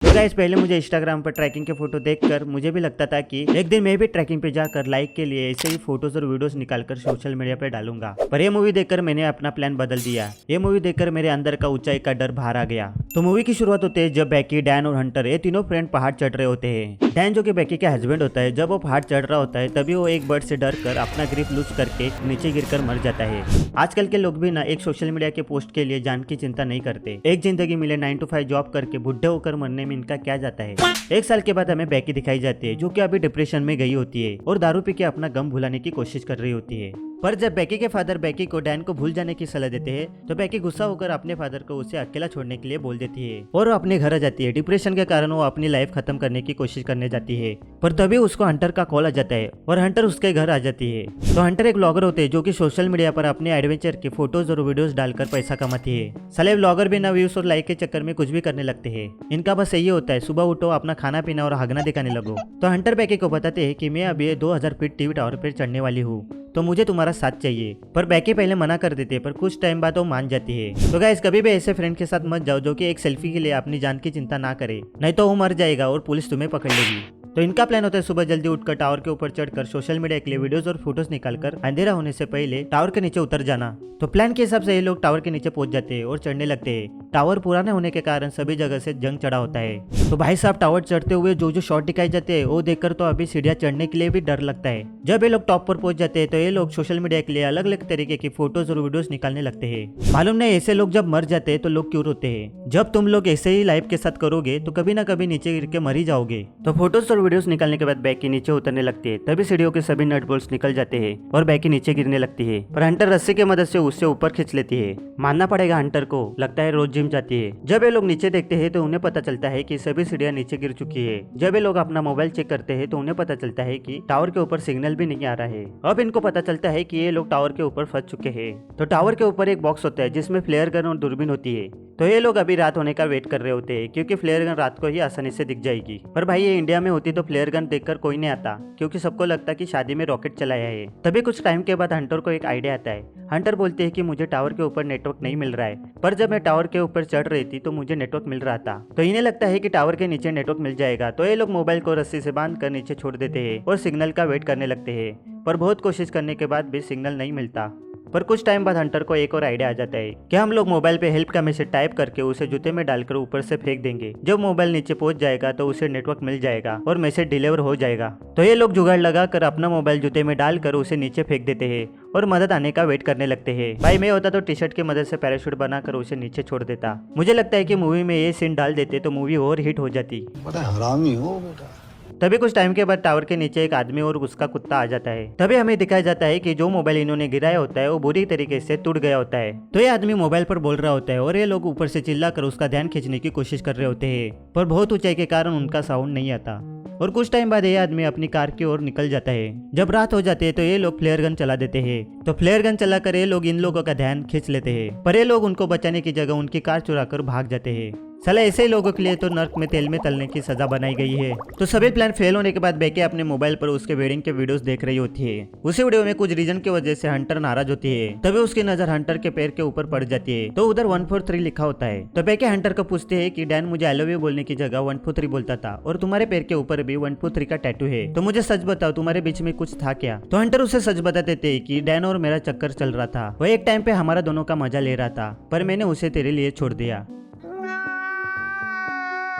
तो गाइस पहले मुझे इंस्टाग्राम पर ट्रैकिंग के फोटो देखकर मुझे भी लगता था कि एक दिन मैं भी ट्रैकिंग पे जाकर लाइक के लिए ऐसे ही फोटोज और वीडियोस निकालकर सोशल मीडिया पे डालूंगा। पर ये मूवी देखकर मैंने अपना प्लान बदल दिया। ये मूवी देखकर मेरे अंदर का ऊंचाई का डर बाहर आ गया। तो मूवी की शुरुआत होती है जब बैकी, डैन और हंटर ये तीनों फ्रेंड पहाड़ चढ़ रहे होते हैं। डैन जो कि बैकी का हस्बैंड होता है, जब वो पहाड़ चढ़ रहा होता है तभी वो एक बर्ड से डर कर अपना ग्रिप लूज करके नीचे गिरकर मर जाता है। आजकल के लोग भी ना एक सोशल मीडिया के पोस्ट के लिए जान की चिंता नहीं करते। एक जिंदगी मिले 9 to 5 जॉब करके बुढ़े होकर मरने में इनका क्या जाता है। एक साल के बाद हमें बैकी दिखाई जाती है जो कि अभी डिप्रेशन में गई होती है और दारू पी के अपना गम भुलाने की कोशिश कर रही होती है। पर जब बैकी के फादर बैकी को डैन को भूल जाने की सलाह देते हैं तो बैकी गुस्सा होकर अपने फादर को उसे अकेला छोड़ने के लिए बोल देती है और वो अपने घर आ जाती है। डिप्रेशन के कारण वो अपनी लाइफ खत्म करने की कोशिश करने जाती है, पर तभी उसको हंटर का कॉल आ जाता है और हंटर उसके घर आ जाती है। तो हंटर एक ब्लॉगर होते हैं जो कि सोशल मीडिया पर अपने एडवेंचर के फोटोज और वीडियोस डालकर पैसा कमाती है। साले ब्लॉगर भी ना व्यूज और लाइक के चक्कर में कुछ भी करने लगते हैं। इनका बस यही होता है, सुबह उठो, अपना खाना पीना और हगना दिखाने लगो। तो हंटर बैकी को बताते हैं कि मैं अभी 2000 फीट टीवी टावर पर चढ़ने वाली हूँ, तो मुझे तुम्हारा साथ चाहिए। पर बैकी पहले मना कर देती है, पर कुछ टाइम बाद वो मान जाती है। तो गाइस कभी भी ऐसे फ्रेंड के साथ मत जाओ जो कि एक सेल्फी के लिए अपनी जान की चिंता ना करे, नहीं तो वो मर जाएगा और पुलिस तुम्हें पकड़ लेगी। तो इनका प्लान होता है सुबह जल्दी उठकर टावर के ऊपर चढ़कर सोशल मीडिया के लिए वीडियोस और फोटोज निकालकर अंधेरा होने से पहले टावर के नीचे उतर जाना। तो प्लान के हिसाब से ये लोग टावर के नीचे पहुंच जाते हैं और चढ़ने लगते हैं। टावर पुराने होने के कारण सभी जगह से जंग चढ़ा होता है। तो भाई साहब टावर चढ़ते हुए जो जो शॉट दिखाई जाते हैं वो देखकर तो अभी सीढ़ियां चढ़ने के लिए भी डर लगता है। जब ये लोग टॉप पर पहुंच जाते हैं तो ये लोग सोशल मीडिया के लिए अलग अलग तरीके की फोटोज और वीडियोस निकालने लगते हैं। मालूम नहीं ऐसे लोग जब मर जाते हैं तो लोग क्यों रोते हैं। जब तुम लोग ऐसे ही लाइफ के साथ करोगे तो कभी ना कभी नीचे गिर के मर ही जाओगे। तो फोटोज और वीडियोस निकालने के बाद बैकी नीचे उतरने लगती है, तभी सीढ़ियों के सभी नट बोल्ट्स निकल जाते हैं और बैकी नीचे गिरने लगती है। पर हंटर रस्सी की मदद से उससे ऊपर खींच लेती है। मानना पड़ेगा हंटर को, लगता है रोज जिम जाती है। जब ये लोग नीचे देखते हैं तो उन्हें पता चलता है कि सभी सीढ़ियां नीचे गिर चुकी है। जब ये लोग अपना मोबाइल चेक करते हैं तो उन्हें पता चलता है कि टावर के ऊपर सिग्नल भी नहीं आ रहा है। अब इनको पता चलता है कि ये लोग टावर के ऊपर फंस चुके हैं। तो टावर के ऊपर एक बॉक्स होता है जिसमें फ्लेयर गन और दूरबीन होती है। तो ये लोग अभी रात होने का वेट कर रहे होते हैं क्योंकि फ्लेयर गन रात को ही आसानी से दिख जाएगी। पर भाई ये इंडिया में होती तो फ्लेयर गन देखकर कोई नहीं आता, क्योंकि सबको लगता कि शादी में रॉकेट चलाया है। तभी कुछ टाइम के बाद हंटर को एक आइडिया आता है। हंटर बोलते हैं कि मुझे टावर के ऊपर नेटवर्क नहीं मिल रहा है, पर जब मैं टावर के ऊपर चढ़ रही थी तो मुझे नेटवर्क मिल रहा था। तो इन्हें लगता है कि टावर के नीचे नेटवर्क मिल जाएगा। तो ये लोग मोबाइल को रस्सी से बांध कर नीचे छोड़ देते हैं और सिग्नल का वेट करने लगते हैं। पर बहुत कोशिश करने के बाद भी सिग्नल नहीं मिलता। पर कुछ टाइम बाद हंटर को एक और आइडिया आ जाता है कि हम लोग मोबाइल पे हेल्प का मैसेज टाइप करके उसे जूते में डालकर ऊपर से फेंक देंगे। जब मोबाइल नीचे पहुंच जाएगा तो उसे नेटवर्क मिल जाएगा और मैसेज डिलीवर हो जाएगा। तो ये लोग जुगाड़ लगाकर अपना मोबाइल जूते में डालकर उसे नीचे फेंक देते हैं और मदद आने का वेट करने लगते हैं। भाई मैं होता तो टी शर्ट की मदद से पैराशूट बनाकर उसे नीचे छोड़ देता। मुझे लगता है कि मूवी में ये सीन डाल देते तो मूवी और हिट हो जाती। बड़ा हरामी हो बेटा। तभी कुछ टाइम के बाद टावर के नीचे एक आदमी और उसका कुत्ता आ जाता है। तभी हमें दिखाया जाता है कि जो मोबाइल इन्होंने गिराया होता है वो बुरी तरीके से टूट गया होता है। तो ये आदमी मोबाइल पर बोल रहा होता है और ये लोग ऊपर से चिल्लाकर उसका ध्यान खींचने की कोशिश कर रहे होते हैं, पर बहुत ऊंचाई के कारण उनका साउंड नहीं आता। और कुछ टाइम बाद ये आदमी अपनी कार की ओर निकल जाता है। जब रात हो जाती है तो ये लोग फ्लेयर गन चला देते हैं। तो फ्लेयर गन चलाकर ये लोग इन लोगों का ध्यान खींच लेते हैं, पर ये लोग उनको बचाने की जगह उनकी कार चुराकर भाग जाते हैं। साला ऐसे ही लोगों के लिए तो नर्क में तेल में तलने की सजा बनाई गई है। तो सभी प्लान फेल होने के बाद बैकी अपने मोबाइल पर उसके वेडिंग के वीडियोस देख रही होती है। उसी वीडियो में कुछ रीजन की वजह से हंटर नाराज होती है। तभी उसकी नजर हंटर के पैर के ऊपर पड़ जाती है। तो उधर 143 लिखा होता है। तो बैकी हंटर को पूछते है कि डैन मुझे आई लव यू बोलने की जगह 143 बोलता था और तुम्हारे पैर के ऊपर भी 143 का टैटू है, तो मुझे सच बताओ तुम्हारे बीच में कुछ था क्या। तो हंटर उसे सच बता देते है कि डैन और मेरा चक्कर चल रहा था, वो एक टाइम पे हमारा दोनों का मजा ले रहा था, पर मैंने उसे तेरे लिए छोड़ दिया।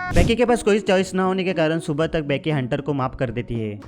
बैकी के पास कोई चॉइस ना होने के कारण सुबह तक बैकी हंटर को माफ कर देती है।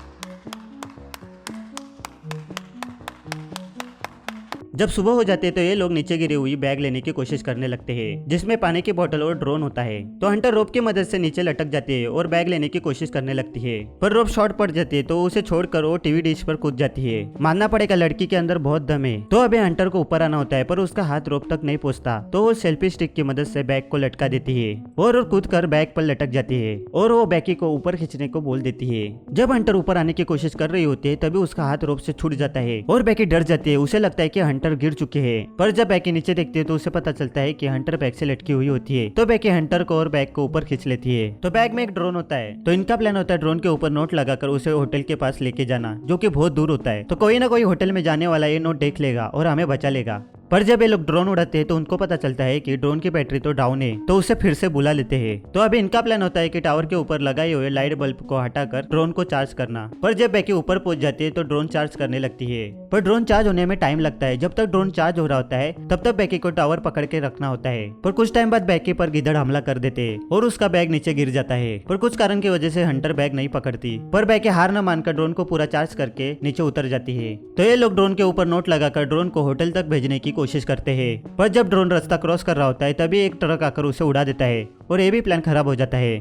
जब सुबह हो जाती है तो ये लोग नीचे गिरी हुई बैग लेने की कोशिश करने लगते हैं जिसमें पानी की बोतल और ड्रोन होता है। तो हंटर रोप की मदद से नीचे लटक जाती है और बैग लेने की कोशिश करने लगती है, पर रोप शॉर्ट पड़ जाती है तो उसे छोड़कर वो टीवी डिश पर कूद जाती है। मानना पड़ेगा लड़की के अंदर बहुत दम है। तो अभी हंटर को ऊपर आना होता है पर उसका हाथ रोप तक नहीं पहुंचता, तो वो सेल्फी स्टिक की मदद से बैग को लटका देती है और कूद कर बैग पर लटक जाती है और वो बैकी को ऊपर खींचने को बोल देती है। जब हंटर ऊपर आने की कोशिश कर रही होती है तभी उसका हाथ रोप से छूट जाता है और बैकी डर जाती है। उसे लगता है कि हंटर गिर चुके हैं, पर जब बैकी नीचे देखती है तो उसे पता चलता है कि हंटर बैग से लटकी हुई होती है। तो बैकी हंटर को और बैग को ऊपर खींच लेती है। तो बैग में एक ड्रोन होता है। तो इनका प्लान होता है ड्रोन के ऊपर नोट लगाकर उसे होटल के पास लेके जाना, जो कि बहुत दूर होता है। तो कोई ना कोई होटल में जाने वाला ये नोट देख लेगा और हमें बचा लेगा। पर जब ये लोग ड्रोन उड़ाते हैं तो उनको पता चलता है कि ड्रोन की बैटरी तो डाउन है, तो उसे फिर से बुला लेते हैं। तो अभी इनका प्लान होता है कि टावर के ऊपर लगाए हुए लाइट बल्ब को हटाकर ड्रोन को चार्ज करना। पर जब बैकी ऊपर पहुंच जाती है तो ड्रोन चार्ज करने लगती है, पर ड्रोन चार्ज होने में टाइम लगता है। जब तक ड्रोन चार्ज हो रहा होता है तब तक बैकी को टावर पकड़ के रखना होता है। पर कुछ टाइम बाद बैकी पर गिद्धड़ हमला कर देते हैं और उसका बैग नीचे गिर जाता है। पर कुछ कारण की वजह से हंटर बैग नहीं पकड़ती, पर बैकी हार न मानकर ड्रोन को पूरा चार्ज करके नीचे उतर जाती है। तो ये लोग ड्रोन के ऊपर नोट लगाकर ड्रोन को होटल तक भेजने की कोशिश करते हैं। पर जब ड्रोन रास्ता क्रॉस कर रहा होता है तभी एक ट्रक आकर उसे उड़ा देता है और ये भी प्लान खराब हो जाता है।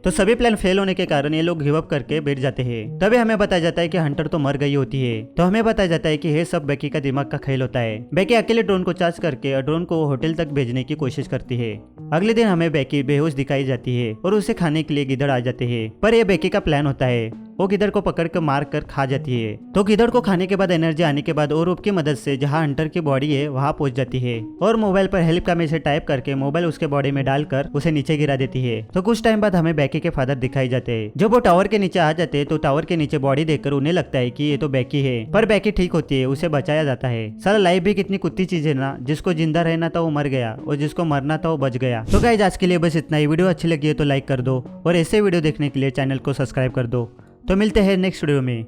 तो सभी प्लान फेल होने के कारण ये लोग गिव अप करके बैठ जाते हैं। तभी हमें बताया जाता है कि हंटर तो मर गई होती है। तो हमें बताया जाता है कि ये सब बैकी का दिमाग का खेल होता है। बैकी अकेले ड्रोन को चार्ज करके ड्रोन को होटल तक भेजने की कोशिश करती है। अगले दिन हमें बैकी बेहोश दिखाई जाती है और उसे खाने के लिए गिद्धड़ आ जाते हैं। पर यह बैकी का प्लान होता है, वो गिद्धड़ को पकड़ कर मार कर खा जाती है। तो गिद्धड़ को खाने के बाद एनर्जी आने के बाद और की मदद से जहाँ हंटर की बॉडी है वहाँ पहुंच जाती है और मोबाइल पर हेल्प का मैसेज टाइप करके मोबाइल उसके बॉडी में डालकर उसे नीचे गिरा देती है। तो कुछ टाइम बाद हमें बैकी के फादर दिखाई जाते हैं। जब वो टावर के नीचे आ जाते हैं तो टावर के नीचे बॉडी देखकर उन्हें लगता है कि ये तो बैकी है, पर बैकी ठीक होती है, उसे बचाया जाता है। साला लाइफ भी कितनी कुत्ती चीज है ना, जिसको जिंदा रहना था वो मर गया और जिसको मरना था वो बच गया। तो गाइस आज के लिए बस इतना ही। वीडियो अच्छी लगी है तो लाइक कर दो और ऐसे वीडियो देखने के लिए चैनल को सब्सक्राइब कर दो। तो मिलते हैं नेक्स्ट वीडियो में।